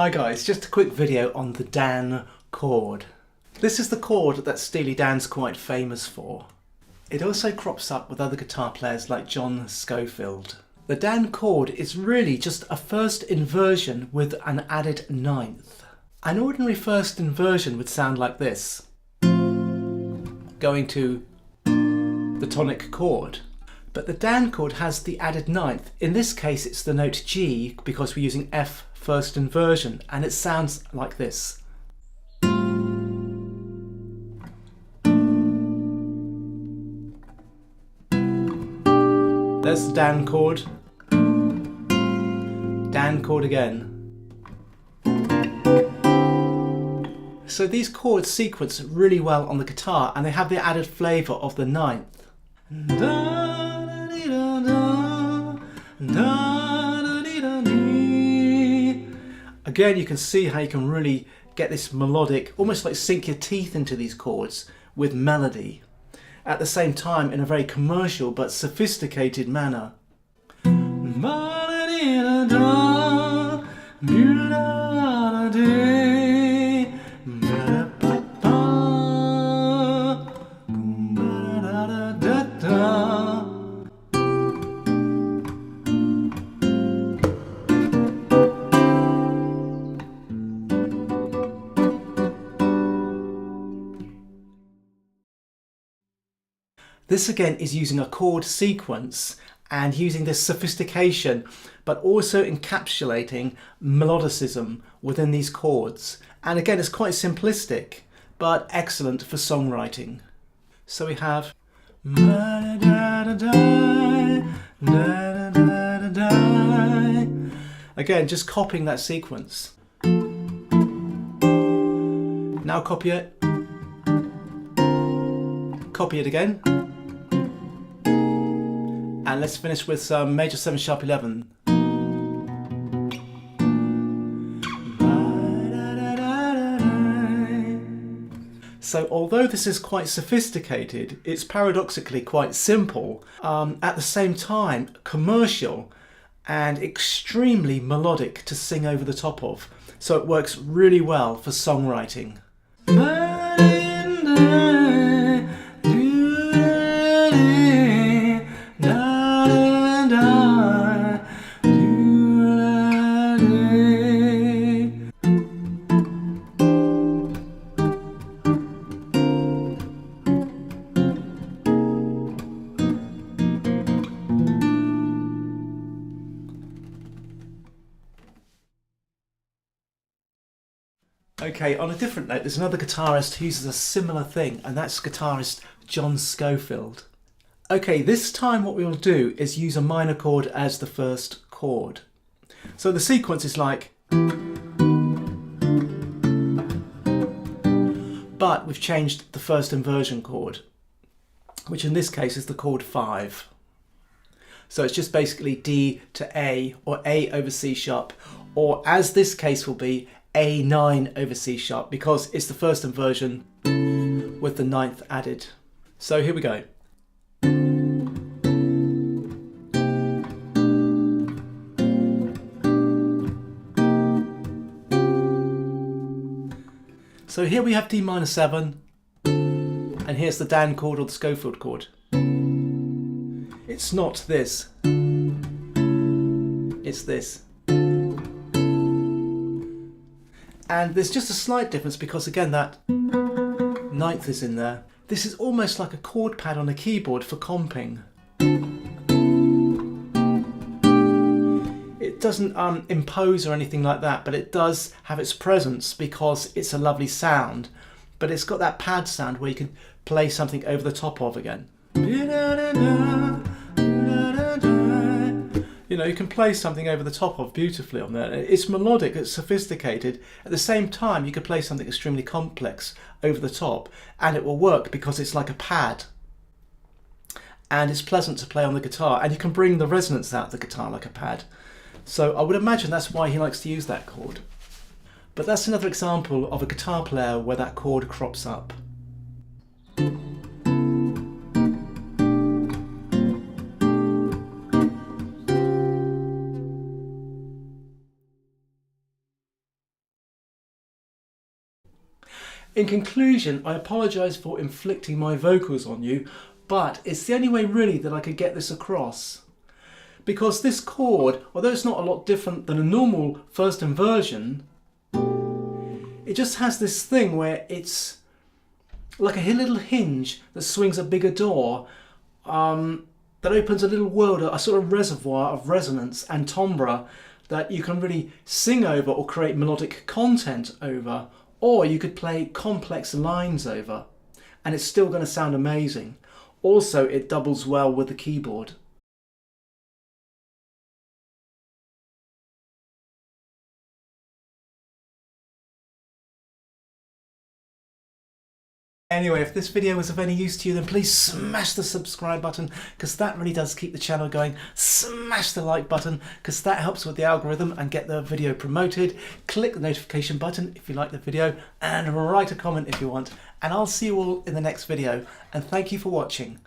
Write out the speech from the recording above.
Hi guys, just a quick video on the Dan chord. This is the chord that Steely Dan's quite famous for. It also crops up with other guitar players like John Scofield. The Dan chord is really just a first inversion with an added ninth. An ordinary first inversion would sound like this, going to the tonic chord. But the Dan chord has the added ninth. In this case it's the note G because we're using F first inversion, and it sounds like this. There's the Dan chord. Dan chord again. So these chords sequence really well on the guitar, and they have the added flavour of the ninth. Again, you can see how you can really get this melodic, almost like sink your teeth into these chords with melody, at the same time in a very commercial but sophisticated manner. This again is using a chord sequence and using this sophistication, but also encapsulating melodicism within these chords. And again, it's quite simplistic, but excellent for songwriting. So we have again, just copying that sequence. Now copy it. Copy it again. And let's finish with some major 7 sharp 11. So although this is quite sophisticated, it's paradoxically quite simple, at the same time commercial and extremely melodic to sing over the top of. So it works really well for songwriting. Okay, on a different note, there's another guitarist who uses a similar thing, and that's guitarist John Scofield. Okay, this time what we'll do is use a minor chord as the first chord. So the sequence is like, but we've changed the first inversion chord, which in this case is the chord 5. So it's just basically D to A, or A over C sharp, or as this case will be, A9 over C sharp, because it's the first inversion with the ninth added. So here we go. So here we have D minor 7, and here's the Dan chord or the Scofield chord. It's not this, it's this. And there's just a slight difference because again that ninth is in there. This is almost like a chord pad on a keyboard for comping. It doesn't impose or anything like that, but it does have its presence because it's a lovely sound. But it's got that pad sound where you can play something over the top of again. You know, you can play something over the top of beautifully on there. It's melodic, it's sophisticated. At the same time, you could play something extremely complex over the top, and it will work because it's like a pad. And it's pleasant to play on the guitar, and you can bring the resonance out of the guitar like a pad. So I would imagine that's why he likes to use that chord. But that's another example of a guitar player where that chord crops up. In conclusion, I apologise for inflicting my vocals on you, but it's the only way really that I could get this across. Because this chord, although it's not a lot different than a normal first inversion, it just has this thing where it's like a little hinge that swings a bigger door, that opens a little world, a sort of reservoir of resonance and timbre that you can really sing over or create melodic content over, or you could play complex lines over, and it's still going to sound amazing. Also, it doubles well with the keyboard. Anyway, if this video was of any use to you, then please smash the subscribe button, because that really does keep the channel going. Smash the like button, because that helps with the algorithm and get the video promoted. Click the notification button if you like the video, and write a comment if you want. And I'll see you all in the next video, and thank you for watching.